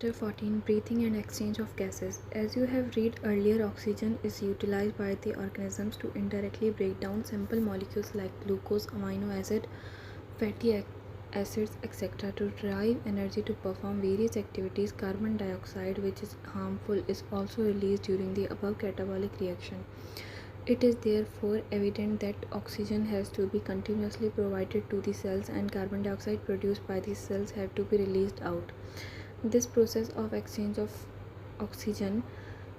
Chapter 14, Breathing and Exchange of Gases. As you have read earlier, oxygen is utilized by the organisms to indirectly break down simple molecules like glucose, amino acid, fatty acids, etc. to derive energy to perform various activities. Carbon dioxide, which is harmful, is also released during the above catabolic reaction. It is therefore evident that oxygen has to be continuously provided to the cells and carbon dioxide produced by the cells have to be released out. This process of exchange of oxygen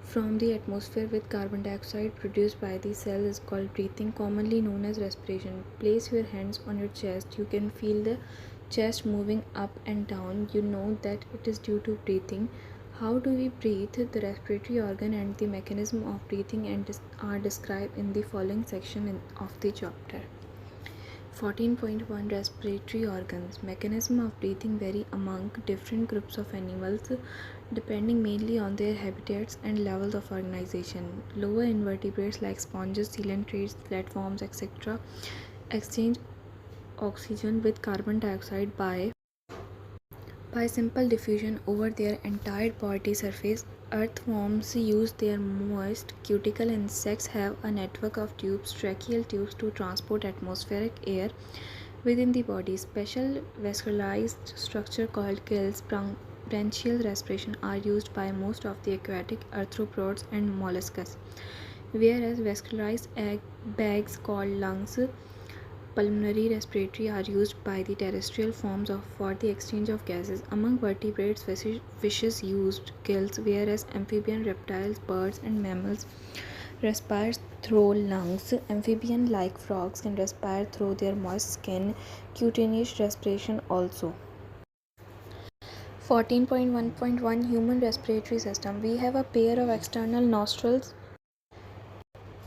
from the atmosphere with carbon dioxide produced by the cell is called breathing, commonly known as respiration. Place your hands on your chest. You can feel the chest moving up and down. You know that it is due to breathing. How do we breathe? The respiratory organ and the mechanism of breathing are described in the following section of the chapter. 14.1 Respiratory organs. Mechanism of breathing vary among different groups of animals depending mainly on their habitats and levels of organization. Lower invertebrates like sponges, coelacanths, platforms, etc. exchange oxygen with carbon dioxide by simple diffusion over their entire body surface. Earthworms use their moist cuticle. Insects have a network of tubes, tracheal tubes, to transport atmospheric air within the body. Special vascularized structure called gills, branchial respiration, are used by most of the aquatic arthropods and molluscs, whereas vascularized bags called lungs, pulmonary respiratory, are used by the terrestrial forms for the exchange of gases. Among vertebrates, fishes used gills, whereas amphibian, reptiles, birds, and mammals respire through lungs. Amphibian like frogs can respire through their moist skin. Cutaneous respiration also. 14.1.1 Human respiratory system. We have a pair of external nostrils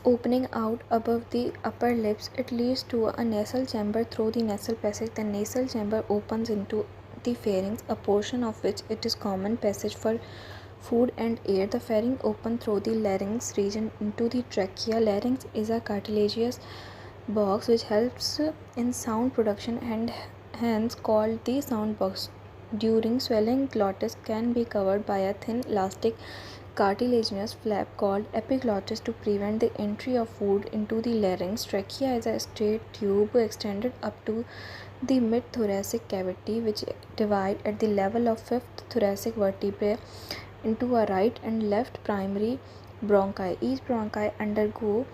opening out above the upper lips. It leads to a nasal chamber through the nasal passage. The nasal chamber opens into the pharynx, a portion of which it is common passage for food and air. The pharynx opens through the larynx region into the trachea. Larynx is a cartilaginous box which helps in sound production and hence called the sound box. During swelling, glottis can be covered by a thin elastic cartilaginous flap called epiglottis to prevent the entry of food into the larynx. Trachea is a straight tube extended up to the mid-thoracic cavity, which divide at the level of fifth thoracic vertebrae into a right and left primary bronchi. Each bronchi undergo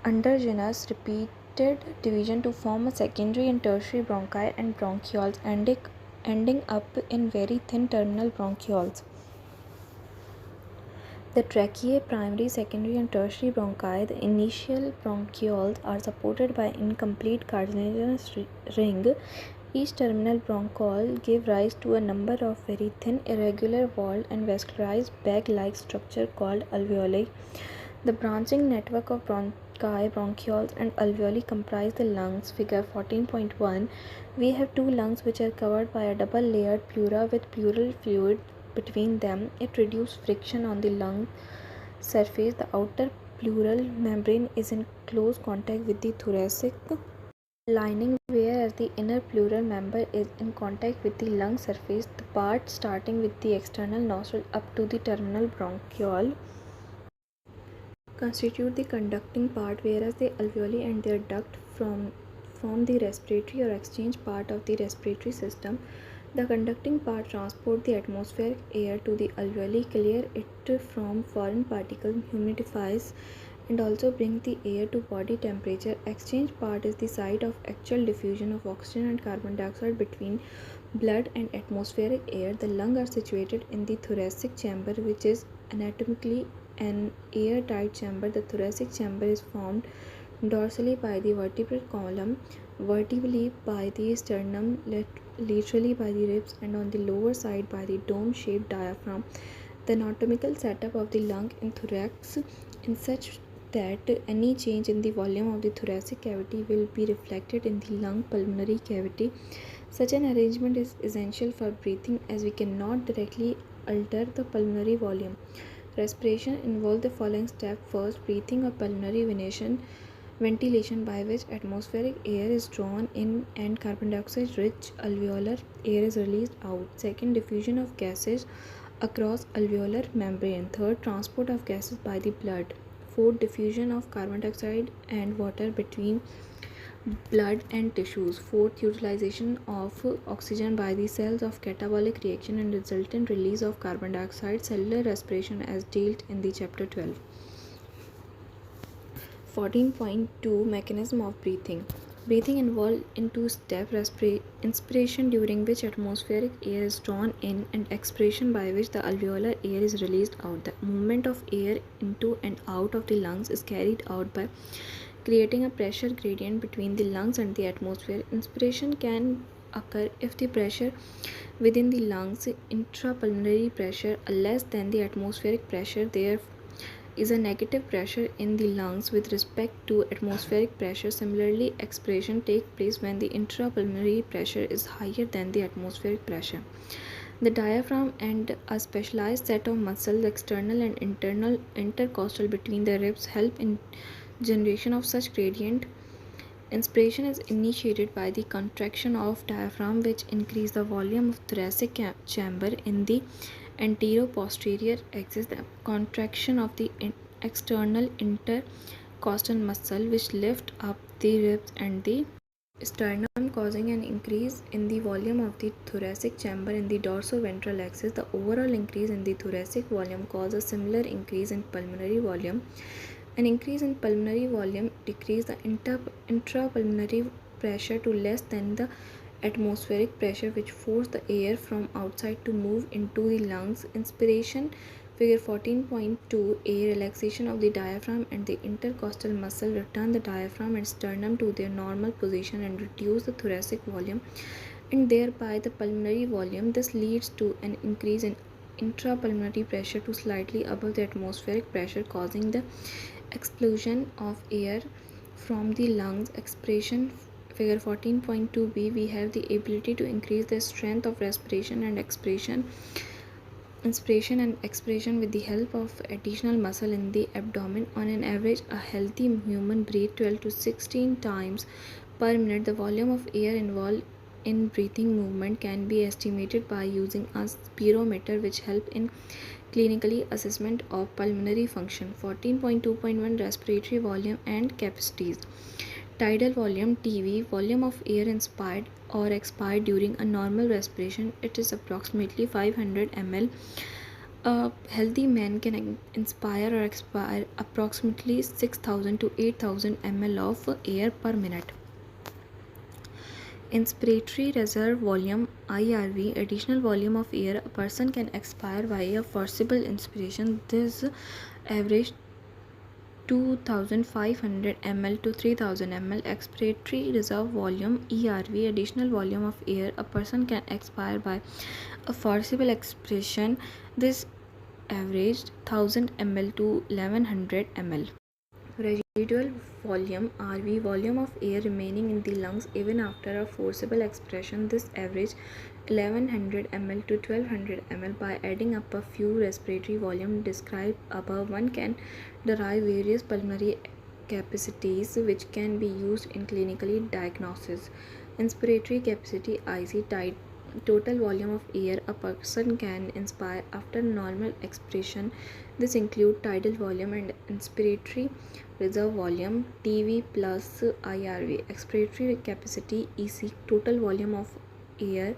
endogenous repeated division to form a secondary and tertiary bronchi and bronchioles, ending up in very thin terminal bronchioles. The tracheae, primary, secondary, and tertiary bronchi, the initial bronchioles, are supported by incomplete cartilaginous ring. Each terminal bronchiole gave rise to a number of very thin, irregular walled and vascularized bag-like structure called alveoli. The branching network of bronchi, bronchioles, and alveoli comprise the lungs. Figure 14.1. We have two lungs which are covered by a double-layered pleura with pleural fluid between them. It reduces friction on the lung surface. The outer pleural membrane is in close contact with the thoracic lining, whereas the inner pleural membrane is in contact with the lung surface. The part starting with the external nostril up to the terminal bronchiole constitute the conducting part, whereas the alveoli and their duct form the respiratory or exchange part of the respiratory system. The conducting part transport the atmospheric air to the alveoli, clear it from foreign particles, humidifies, and also bring the air to body temperature. Exchange part is the site of actual diffusion of oxygen and carbon dioxide between blood and atmospheric air. The lungs are situated in the thoracic chamber, which is anatomically an airtight chamber. The thoracic chamber is formed dorsally by the vertebral column, vertebrally by the sternum, laterally by the ribs, and on the lower side by the dome-shaped diaphragm. The anatomical setup of the lung in thorax is such that any change in the volume of the thoracic cavity will be reflected in the lung pulmonary cavity. Such an arrangement is essential for breathing as we cannot directly alter the pulmonary volume. Respiration involves the following steps. First, breathing or pulmonary ventilation. Ventilation, by which atmospheric air is drawn in and carbon dioxide rich alveolar air is released out. Second, diffusion of gases across alveolar membrane. Third, transport of gases by the blood. Fourth, diffusion of carbon dioxide and water between blood and tissues. Fourth, utilization of oxygen by the cells of catabolic reaction and resultant release of carbon dioxide. Cellular respiration as dealt in the chapter 12. 14.2 Mechanism of breathing. Breathing involved in two-step inspiration, during which atmospheric air is drawn in, and expiration, by which the alveolar air is released out. The movement of air into and out of the lungs is carried out by creating a pressure gradient between the lungs and the atmosphere. Inspiration can occur if the pressure within the lungs, intrapulmonary pressure, are less than the atmospheric pressure. There is a negative pressure in the lungs with respect to atmospheric pressure. Similarly, expiration takes place when the intrapulmonary pressure is higher than the atmospheric pressure. The diaphragm and a specialized set of muscles, external and internal intercostal between the ribs, help in generation of such gradient. Inspiration is initiated by the contraction of diaphragm, which increase the volume of thoracic chamber in the anterior-posterior axis. The contraction of the external intercostal muscle, which lift up the ribs and the sternum, causing an increase in the volume of the thoracic chamber in the dorsoventral axis. The overall increase in the thoracic volume causes a similar increase in pulmonary volume. An increase in pulmonary volume decreases the intrapulmonary pressure to less than the atmospheric pressure, which force the air from outside to move into the lungs. Inspiration, figure 14.2, a relaxation of the diaphragm and the intercostal muscle return the diaphragm and sternum to their normal position and reduce the thoracic volume and thereby the pulmonary volume. This leads to an increase in intrapulmonary pressure to slightly above the atmospheric pressure, causing the expulsion of air from the lungs. Expiration, figure 14.2b, we have the ability to increase the strength of respiration and inspiration and expiration with the help of additional muscle in the abdomen. On an average, a healthy human breathes 12 to 16 times per minute. The volume of air involved in breathing movement can be estimated by using a spirometer, which help in clinically assessment of pulmonary function. 14.2.1 Respiratory volume and capacities. Tidal volume (TV), volume of air inspired or expired during a normal respiration. It is approximately 500 ml. A healthy man can inspire or expire approximately 6,000 to 8,000 ml of air per minute. Inspiratory reserve volume (IRV), additional volume of air a person can expire via forcible inspiration. This average 2,500 ml to 3,000 ml. Expiratory reserve volume (ERV), additional volume of air a person can expire by a forcible expiration. This averaged 1,000 ml to 1,100 ml. Residual volume (RV), volume of air remaining in the lungs even after a forcible expiration. This average 1100 ml to 1200 ml. By adding up a few respiratory volume described above, one can derive various pulmonary capacities which can be used in clinical diagnosis. Inspiratory capacity (IC), total volume of air a person can inspire after normal expiration. This includes tidal volume and inspiratory reserve volume (TV plus IRV). Expiratory capacity (EC), total volume of air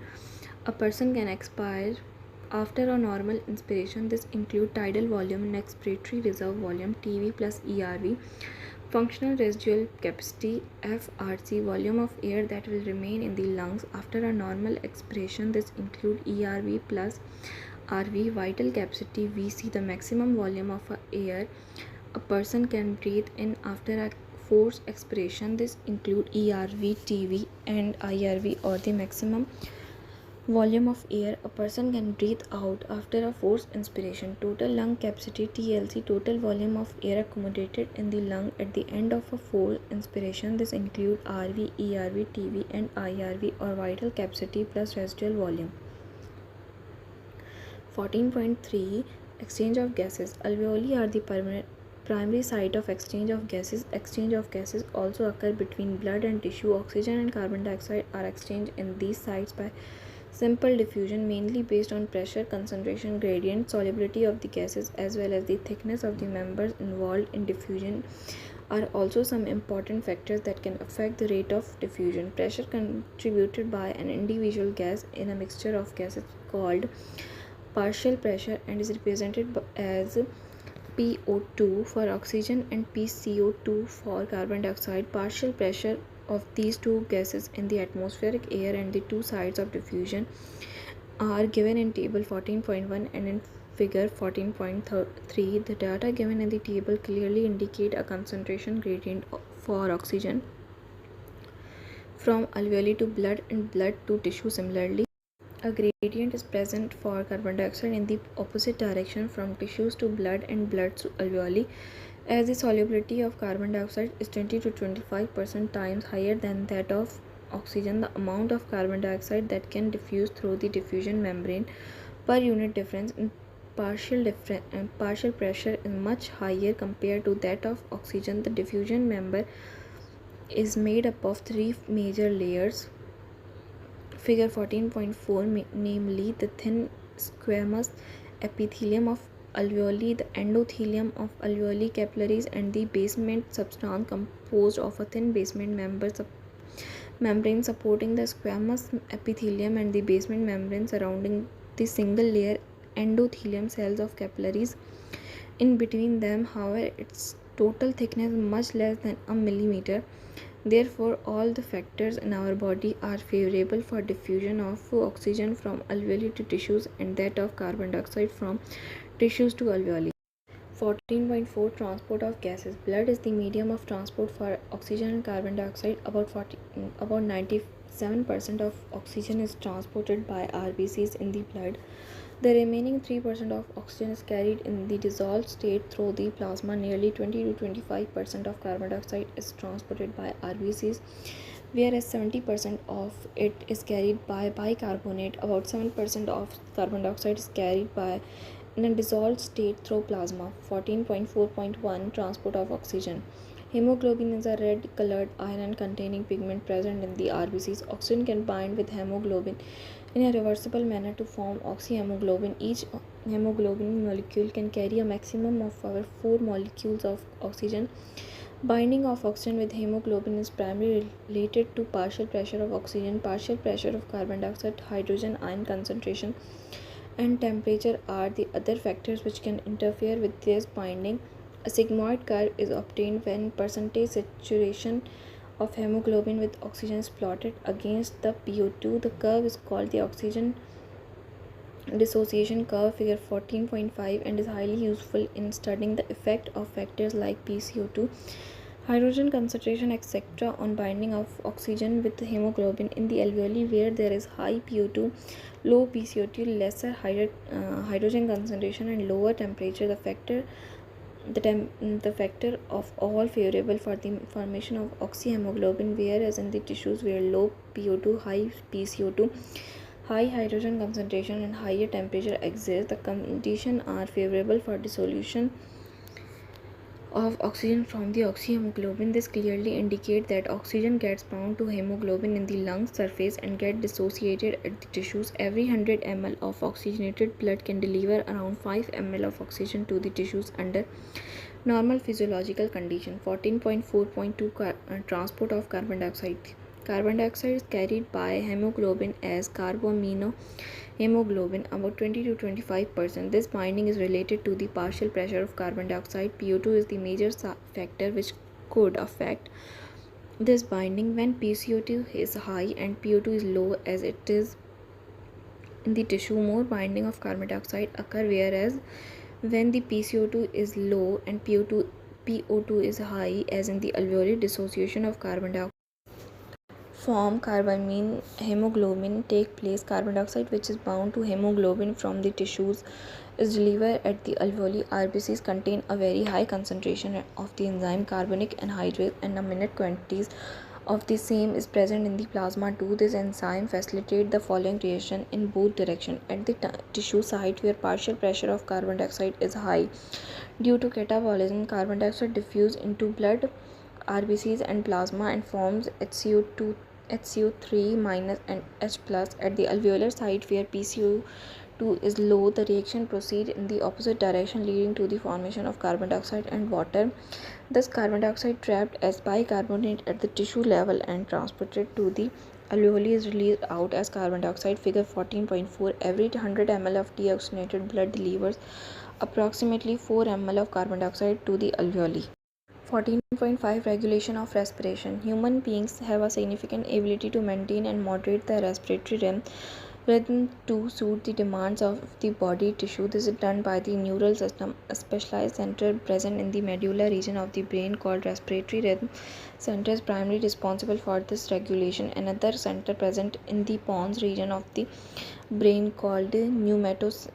a person can expire after a normal inspiration. This includes tidal volume and expiratory reserve volume (TV plus ERV). Functional residual capacity (FRC), volume of air that will remain in the lungs after a normal expiration. This includes ERV plus RV. Vital capacity (VC), the maximum volume of air a person can breathe in after a forced expiration. This includes ERV, TV and IRV, or the maximum volume of air a person can breathe out after a forced inspiration. Total lung capacity (TLC), total volume of air accommodated in the lung at the end of a forced inspiration. This includes RV, ERV, TV and IRV, or vital capacity plus residual volume. 14.3 Exchange of gases. Alveoli are the primary site of exchange of gases. Exchange of gases also occur between blood and tissue. Oxygen and carbon dioxide are exchanged in these sites by simple diffusion, mainly based on pressure, concentration gradient, solubility of the gases, as well as the thickness of the members involved in diffusion are also some important factors that can affect the rate of diffusion. Pressure contributed by an individual gas in a mixture of gases called partial pressure and is represented as PO2 for oxygen and PCO2 for carbon dioxide. Partial pressure of these two gases in the atmospheric air and the two sides of diffusion are given in table 14.1 and in figure 14.3. The data given in the table clearly indicate a concentration gradient for oxygen from alveoli to blood and blood to tissue. Similarly, a gradient is present for carbon dioxide in the opposite direction from tissues to blood and blood to alveoli. As the solubility of carbon dioxide is 20 to 25% times higher than that of oxygen, the amount of carbon dioxide that can diffuse through the diffusion membrane per unit difference in partial pressure is much higher compared to that of oxygen. The diffusion membrane is made up of three major layers. Figure 14.4, namely the thin squamous epithelium of alveoli, the endothelium of alveoli capillaries, and the basement substance composed of a thin basement membrane supporting the squamous epithelium and the basement membrane surrounding the single layer endothelium cells of capillaries. In between them, however, its total thickness is much less than a millimeter. Therefore, all the factors in our body are favorable for diffusion of oxygen from alveoli to tissues and that of carbon dioxide from tissues to alveoli. 14.4 Transport of gases. Blood is the medium of transport for oxygen and carbon dioxide. About 97% of oxygen is transported by RBCs in the blood. The remaining 3% of oxygen is carried in the dissolved state through the plasma. Nearly 20 to 25% of carbon dioxide is transported by RBCs, whereas 70% of it is carried by bicarbonate. About 7% of carbon dioxide is carried by in a dissolved state through plasma. 14.4.1 Transport of oxygen. Hemoglobin is a red colored iron containing pigment present in the RBCs. Oxygen can bind with hemoglobin in a reversible manner to form oxyhemoglobin. Each hemoglobin molecule can carry a maximum of 4 molecules of oxygen. Binding of oxygen with hemoglobin is primarily related to partial pressure of oxygen, partial pressure of carbon dioxide, hydrogen ion concentration, and temperature are the other factors which can interfere with this binding. A sigmoid curve is obtained when percentage saturation of hemoglobin with oxygen is plotted against the PO2. The curve is called the oxygen dissociation curve, figure 14.5, and is highly useful in studying the effect of factors like PCO2, hydrogen concentration, etc. on binding of oxygen with hemoglobin in the alveoli, where there is high PO2, low PCO2, lesser hydrogen concentration, and lower temperature. The factor of all favorable for the formation of oxyhemoglobin, whereas in the tissues where low PO2, high PCO2, high hydrogen concentration, and higher temperature exist, the conditions are favorable for dissolution of oxygen from the oxyhemoglobin. This clearly indicates that oxygen gets bound to hemoglobin in the lung surface and gets dissociated at the tissues. Every 100 ml of oxygenated blood can deliver around 5 ml of oxygen to the tissues under normal physiological condition. 14.4.2 Transport of carbon dioxide. Carbon dioxide is carried by hemoglobin as carboaminohemoglobin, about 20 to 25%. This binding is related to the partial pressure of carbon dioxide. PO2 is the major factor which could affect this binding. When PCO2 is high and PO2 is low, as it is in the tissue, more binding of carbon dioxide occur, whereas when the PCO2 is low and PO2 is high, as in the alveoli, dissociation of carbon dioxide form carbamine hemoglobin take place. Carbon dioxide which is bound to hemoglobin from the tissues is delivered at the alveoli. RBCs contain a very high concentration of the enzyme carbonic anhydrase and a minute quantities of the same is present in the plasma too. This enzyme facilitates the following reaction in both directions. At the tissue site where partial pressure of carbon dioxide is high due to catabolism, carbon dioxide diffuses into blood, RBCs and plasma and forms HCO3 minus and H plus. At the alveolar site where PCO2 is low, the reaction proceeds in the opposite direction, leading to the formation of carbon dioxide and water. Thus, carbon dioxide trapped as bicarbonate at the tissue level and transported to the alveoli is released out as carbon dioxide. Figure 14.4. Every 100 ml of deoxygenated blood delivers approximately 4 ml of carbon dioxide to the alveoli. 14.5 Regulation of respiration. Human beings have a significant ability to maintain and moderate the respiratory rhythm to suit the demands of the body tissue. This is done by the neural system, a specialized center present in the medulla region of the brain called respiratory rhythm center is primarily responsible for this regulation. Another center present in the pons region of the brain called pneumatocyte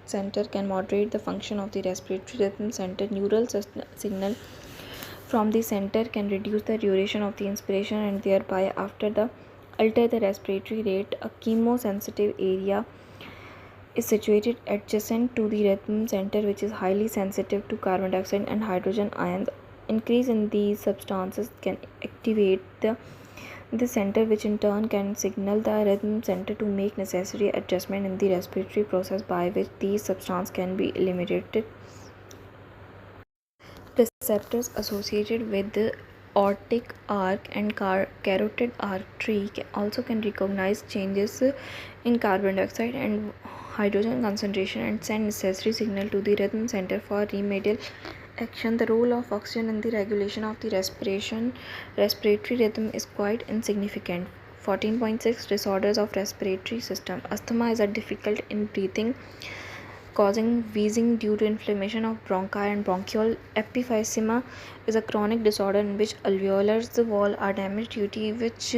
center can moderate the function of the respiratory rhythm center. Neural signal from the center can reduce the duration of the inspiration and thereby alter the respiratory rate. A chemosensitive area is situated adjacent to the rhythm center, which is highly sensitive to carbon dioxide and hydrogen ions. Increase in these substances can activate the center, which in turn can signal the rhythm center to make necessary adjustment in the respiratory process by which these substances can be eliminated. Receptors associated with the aortic arc and carotid artery also can recognize changes in carbon dioxide and hydrogen concentration and send necessary signal to the rhythm center for remedial action. The role of oxygen in the regulation of the respiratory rhythm is quite insignificant. 14.6 Disorders of respiratory system. Asthma is a difficult in breathing, causing wheezing due to inflammation of bronchi and bronchial. Emphysema is a chronic disorder in which alveolar walls are damaged due to which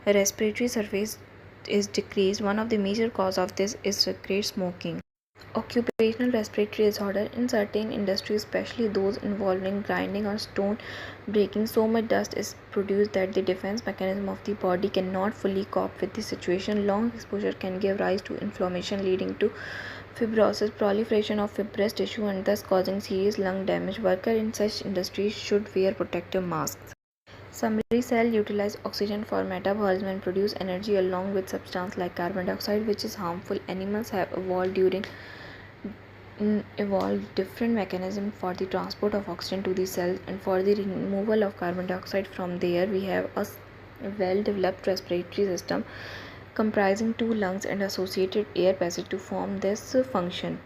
respiratory surface is decreased. One of the major causes of this is cigarette smoking. Occupational respiratory disorder. In certain industries, especially those involving grinding or stone breaking, so much dust is produced that the defense mechanism of the body cannot fully cope with the situation. Long exposure can give rise to inflammation, leading to fibrosis, proliferation of fibrous tissue, and thus causing serious lung damage. Workers in such industries should wear protective masks. Summary: cells utilize oxygen for metabolism and produce energy along with substances like carbon dioxide, which is harmful. Animals have evolved different mechanisms for the transport of oxygen to the cells and for the removal of carbon dioxide from the air. We have a well-developed respiratory system comprising two lungs and associated air passage to form this function.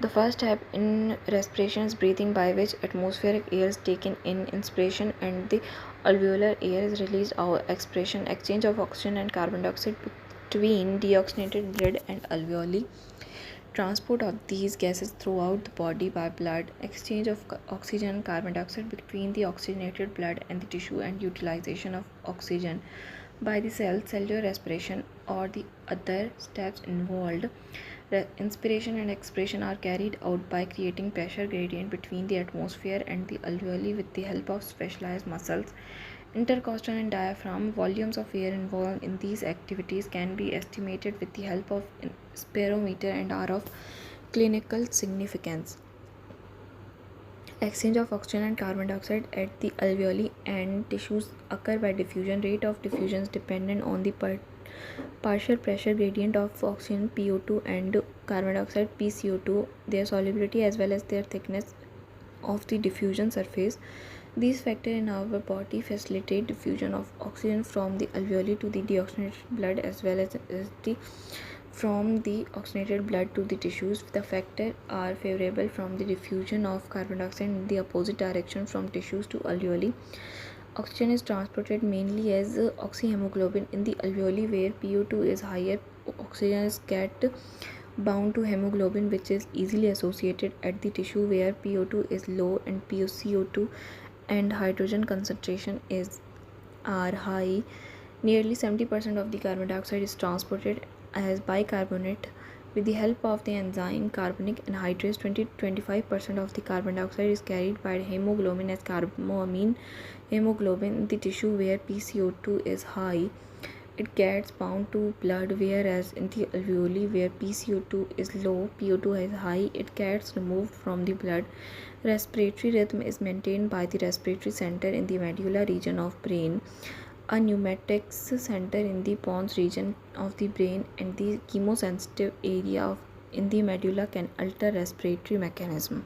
The first step in respiration is breathing, by which atmospheric air is taken in inspiration and the alveolar air is released out expiration. Exchange of oxygen and carbon dioxide between deoxygenated blood and alveoli. Transport of these gases throughout the body by blood. Exchange of oxygen and carbon dioxide between the oxygenated blood and the tissue, and utilization of oxygen by the cell. Cellular respiration or the other steps involved. Inspiration and expiration are carried out by creating pressure gradient between the atmosphere and the alveoli with the help of specialized muscles. Intercostal and diaphragm. Volumes of air involved in these activities can be estimated with the help of spirometer and are of clinical significance. Exchange of oxygen and carbon dioxide at the alveoli and tissues occur by diffusion. Rate of diffusion is dependent on the partial pressure gradient of oxygen PO2 and carbon dioxide PCO2, their solubility as well as their thickness of the diffusion surface. These factors in our body facilitate diffusion of oxygen from the alveoli to the deoxygenated blood as well as from the oxygenated blood to the tissues. The factors are favorable from the diffusion of carbon dioxide in the opposite direction from tissues to alveoli. Oxygen is transported mainly as oxyhemoglobin in the alveoli where PO2 is higher. Oxygen is get bound to hemoglobin, which is easily associated at the tissue where PO2 is low and PaCO2 and hydrogen concentration are high. Nearly 70% of the carbon dioxide is transported as bicarbonate With the help of the enzyme carbonic anhydrase, 20 to 25% of the carbon dioxide is carried by hemoglobin as carboamine hemoglobin in the tissue where PCO2 is high. It gets bound to blood, whereas in the alveoli where PCO2 is low, PO2 is high, it gets removed from the blood. Respiratory rhythm is maintained by the respiratory center in the medulla region of brain, a pneumatics center in the pons region of the brain, and the chemosensitive area in the medulla can alter respiratory mechanism.